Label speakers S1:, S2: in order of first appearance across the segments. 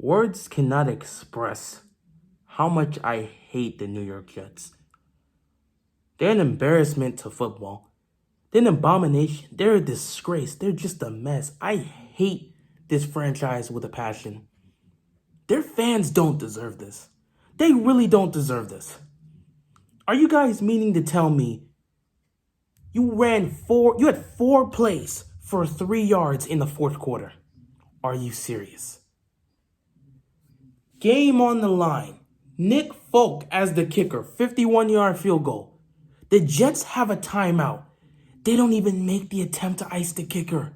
S1: Words cannot express how much I hate the New York Jets. They're an embarrassment to football. They're an abomination. They're a disgrace. They're just a mess. I hate this franchise with a passion. Their fans don't deserve this. They really don't deserve this. Are you guys meaning to tell me you had four plays for 3 yards in the fourth quarter? Are you serious? Game on the line. Nick Folk as the kicker, 51-yard field goal. The Jets have a timeout. They don't even make the attempt to ice the kicker.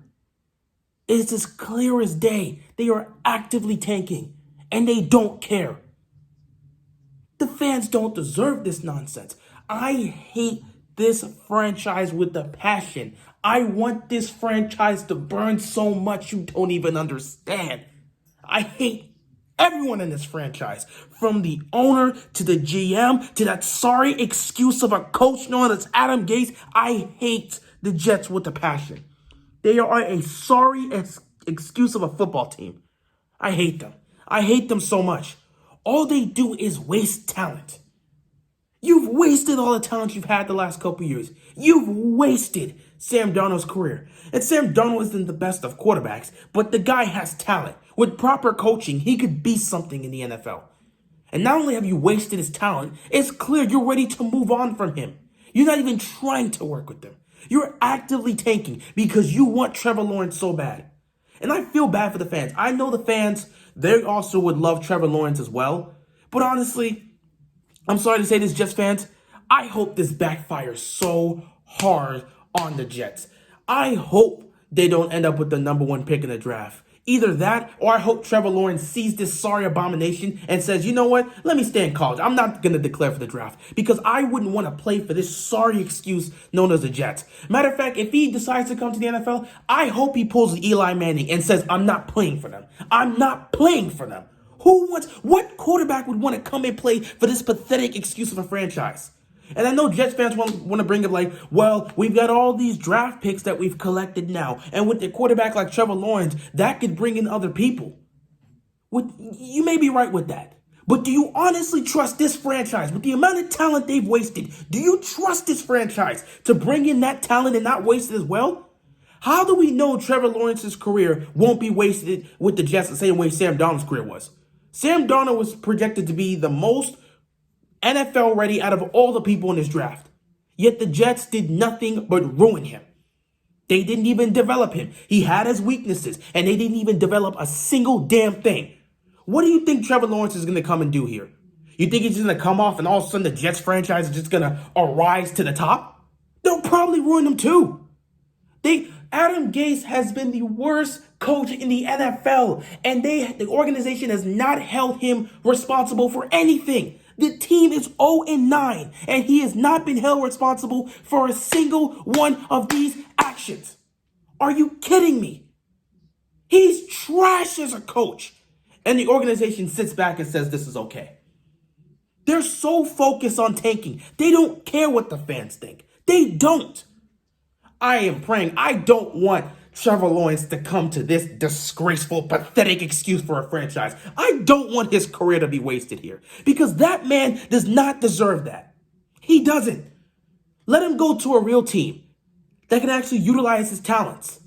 S1: It's as clear as day. They are actively tanking, and they don't care. The fans don't deserve this nonsense. I hate this franchise with a passion. I want this franchise to burn so much you don't even understand. I hate everyone in this franchise, from the owner to the GM to that sorry excuse of a coach known as Adam Gase. I hate the Jets with a passion. They are a sorry excuse of a football team. I hate them. I hate them so much. All they do is waste talent. You've wasted all the talent you've had the last couple years. You've wasted Sam Darnold's career. And Sam Darnold isn't the best of quarterbacks, but the guy has talent. With proper coaching, he could be something in the NFL. And not only have you wasted his talent, it's clear you're ready to move on from him. You're not even trying to work with him. You're actively tanking because you want Trevor Lawrence so bad. And I feel bad for the fans. I know the fans, they also would love Trevor Lawrence as well. But honestly, I'm sorry to say this, Jets fans, I hope this backfires so hard on the Jets. I hope they don't end up with the number 1 pick in the draft. Either that, or I hope Trevor Lawrence sees this sorry abomination and says, you know what, let me stay in college. I'm not going to declare for the draft because I wouldn't want to play for this sorry excuse known as the Jets. Matter of fact, if he decides to come to the NFL, I hope he pulls the Eli Manning and says, I'm not playing for them. I'm not playing for them. What quarterback would want to come and play for this pathetic excuse of a franchise? And I know Jets fans want to bring up like, well, we've got all these draft picks that we've collected now. And with a quarterback like Trevor Lawrence, that could bring in other people. You may be right with that. But do you honestly trust this franchise with the amount of talent they've wasted? Do you trust this franchise to bring in that talent and not waste it as well? How do we know Trevor Lawrence's career won't be wasted with the Jets the same way Sam Darnold's career was? Sam Darnold was projected to be the most NFL ready out of all the people in this draft. Yet the Jets did nothing but ruin him. They didn't even develop him. He had his weaknesses, and they didn't even develop a single damn thing. What do you think Trevor Lawrence is going to come and do here? You think he's going to come off and all of a sudden the Jets franchise is just going to arise to the top? They'll probably ruin him too. Adam Gase has been the worst coach in the NFL, and the organization has not held him responsible for anything. The team is 0-9, and he has not been held responsible for a single one of these actions. Are you kidding me? He's trash as a coach, and the organization sits back and says this is okay. They're so focused on tanking. They don't care what the fans think. They don't. I am praying. I don't want Trevor Lawrence to come to this disgraceful, pathetic excuse for a franchise. I don't want his career to be wasted here because that man does not deserve that. He doesn't. Let him go to a real team that can actually utilize his talents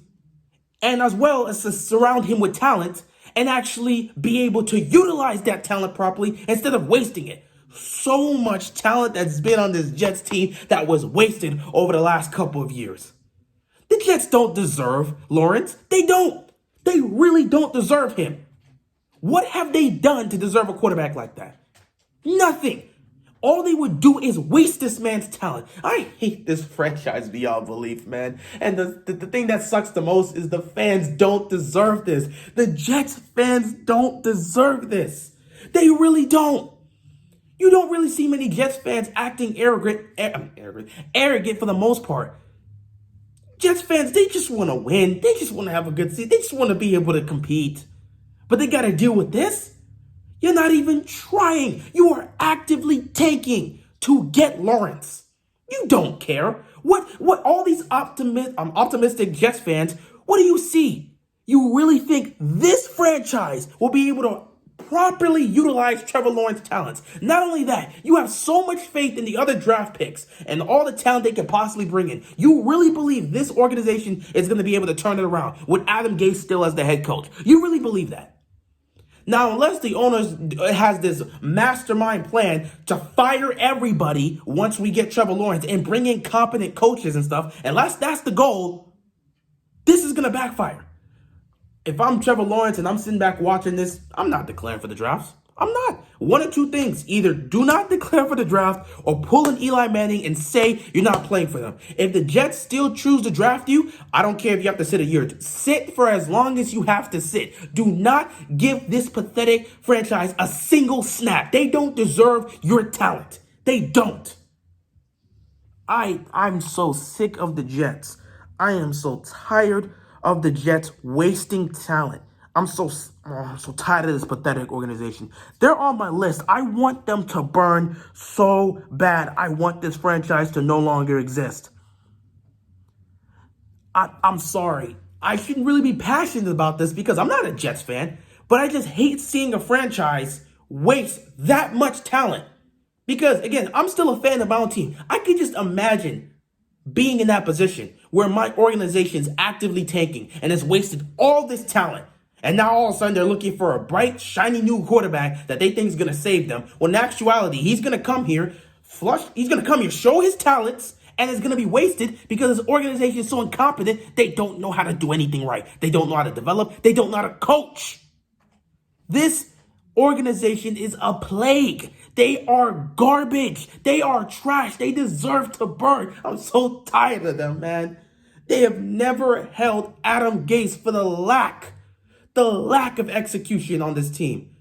S1: and as well as to surround him with talent and actually be able to utilize that talent properly instead of wasting it. So much talent that's been on this Jets team that was wasted over the last couple of years. The Jets don't deserve Lawrence. They don't. They really don't deserve him. What have they done to deserve a quarterback like that? Nothing. All they would do is waste this man's talent. I hate this franchise beyond belief, man. And the thing that sucks the most is the fans don't deserve this. The Jets fans don't deserve this. They really don't. You don't really see many Jets fans acting arrogant for the most part. Jets fans, they just want to win. They just want to have a good season. They just want to be able to compete. But they got to deal with this. You're not even trying. You are actively tanking to get Lawrence. You don't care. What all these optimistic Jets fans, what do you see? You really think this franchise will be able to properly utilize Trevor Lawrence's talents. Not only that, you have so much faith in the other draft picks and all the talent they can possibly bring in. You really believe this organization is going to be able to turn it around with Adam Gase still as the head coach. You really believe that. Now, unless the owners has this mastermind plan to fire everybody once we get Trevor Lawrence and bring in competent coaches and stuff, unless that's the goal, this is going to backfire. If I'm Trevor Lawrence and I'm sitting back watching this, I'm not declaring for the drafts. I'm not. One of two things. Either do not declare for the draft or pull an Eli Manning and say you're not playing for them. If the Jets still choose to draft you, I don't care if you have to sit a year. Sit for as long as you have to sit. Do not give this pathetic franchise a single snap. They don't deserve your talent. They don't. I'm so sick of the Jets. I am so tired of the Jets wasting talent. I'm so tired of this pathetic organization. They're on my list. I want them to burn so bad. I want this franchise to no longer exist. I'm sorry. I shouldn't really be passionate about this because I'm not a Jets fan, but I just hate seeing a franchise waste that much talent. Because, again, I'm still a fan of my own team. I could just imagine being in that position where my organization is actively tanking and has wasted all this talent. And now all of a sudden they're looking for a bright, shiny new quarterback that they think is going to save them. When in actuality, he's going to come here, show his talents, and it's going to be wasted because his organization is so incompetent, they don't know how to do anything right. They don't know how to develop. They don't know how to coach. This organization is a plague. They are garbage. They are trash. They deserve to burn. I'm so tired of them, man. They have never held Adam Gase for the lack of execution on this team.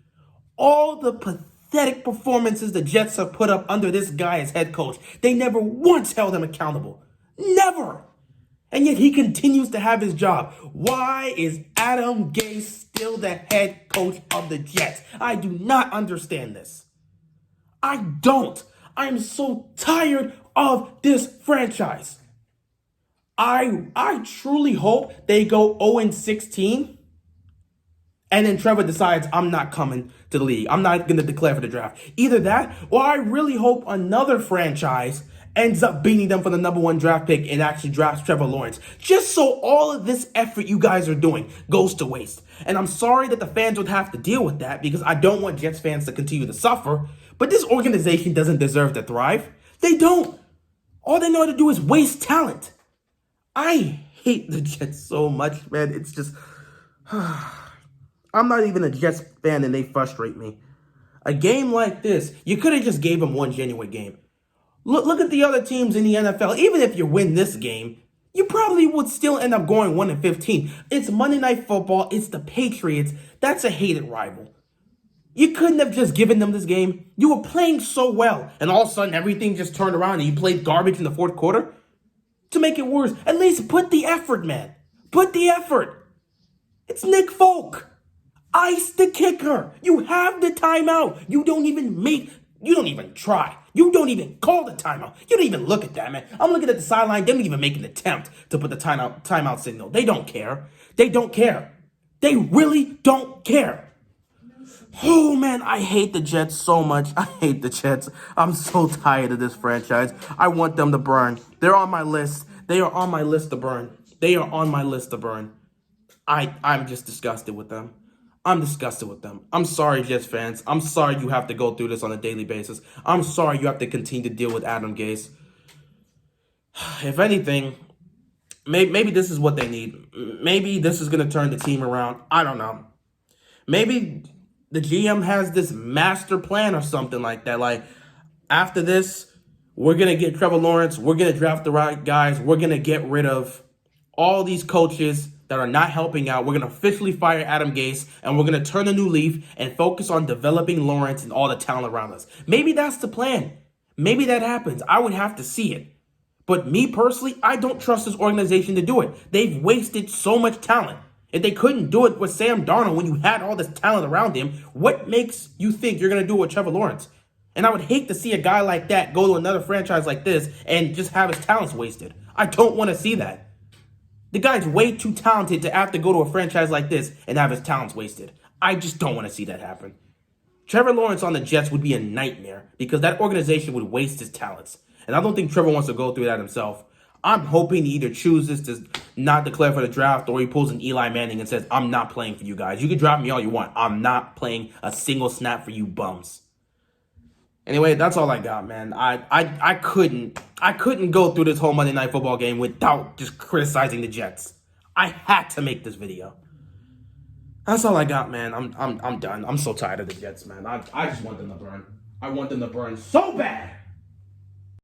S1: All the pathetic performances the Jets have put up under this guy as head coach, they never once held him accountable. Never. And yet he continues to have his job. Why is Adam Gase still the head coach of the Jets? I do not understand this. I don't. I am so tired of this franchise. I truly hope they go 0-16. And then Trevor decides, I'm not coming to the league. I'm not going to declare for the draft. Either that, or I really hope another franchise ends up beating them for the number 1 draft pick and actually drafts Trevor Lawrence. Just so all of this effort you guys are doing goes to waste. And I'm sorry that the fans would have to deal with that because I don't want Jets fans to continue to suffer. But this organization doesn't deserve to thrive. They don't. All they know how to do is waste talent. I hate the Jets so much, man. It's just... I'm not even a Jets fan and they frustrate me. A game like this, you could have just gave them one genuine game. Look at the other teams in the NFL. Even if you win this game, you probably would still end up going 1-15. It's Monday Night Football. It's the Patriots. That's a hated rival. You couldn't have just given them this game. You were playing so well, and all of a sudden everything just turned around and you played garbage in the fourth quarter? To make it worse, at least put the effort, man. Put the effort. It's Nick Folk. Ice the kicker. You have the timeout. You don't even try. You don't even call the timeout. You don't even look at that, man. I'm looking at the sideline. They don't even make an attempt to put the timeout signal. They don't care. They don't care. They really don't care. Oh, man, I hate the Jets so much. I hate the Jets. I'm so tired of this franchise. I want them to burn. They're on my list. They are on my list to burn. They are on my list to burn. I'm just disgusted with them. I'm disgusted with them. I'm sorry, Jets fans. I'm sorry you have to go through this on a daily basis. I'm sorry you have to continue to deal with Adam Gase. If anything, maybe this is what they need. Maybe this is going to turn the team around. I don't know. Maybe the GM has this master plan or something like that. Like, after this, we're going to get Trevor Lawrence. We're going to draft the right guys. We're going to get rid of all these coaches that are not helping out. We're going to officially fire Adam Gase, and we're going to turn a new leaf and focus on developing Lawrence and all the talent around us. Maybe that's the plan. Maybe that happens. I would have to see it. But me personally, I don't trust this organization to do it. They've wasted so much talent. If they couldn't do it with Sam Darnold when you had all this talent around him, what makes you think you're going to do it with Trevor Lawrence? And I would hate to see a guy like that go to another franchise like this and just have his talents wasted. I don't want to see that. The guy's way too talented to have to go to a franchise like this and have his talents wasted. I just don't want to see that happen. Trevor Lawrence on the Jets would be a nightmare because that organization would waste his talents. And I don't think Trevor wants to go through that himself. I'm hoping he either chooses to not declare for the draft or he pulls an Eli Manning and says, I'm not playing for you guys. You can draft me all you want. I'm not playing a single snap for you bums. Anyway, that's all I got, man. I couldn't go through this whole Monday Night Football game without just criticizing the Jets. I had to make this video. That's all I got, man. I'm done. I'm so tired of the Jets, man. I just want them to burn. I want them to burn so bad.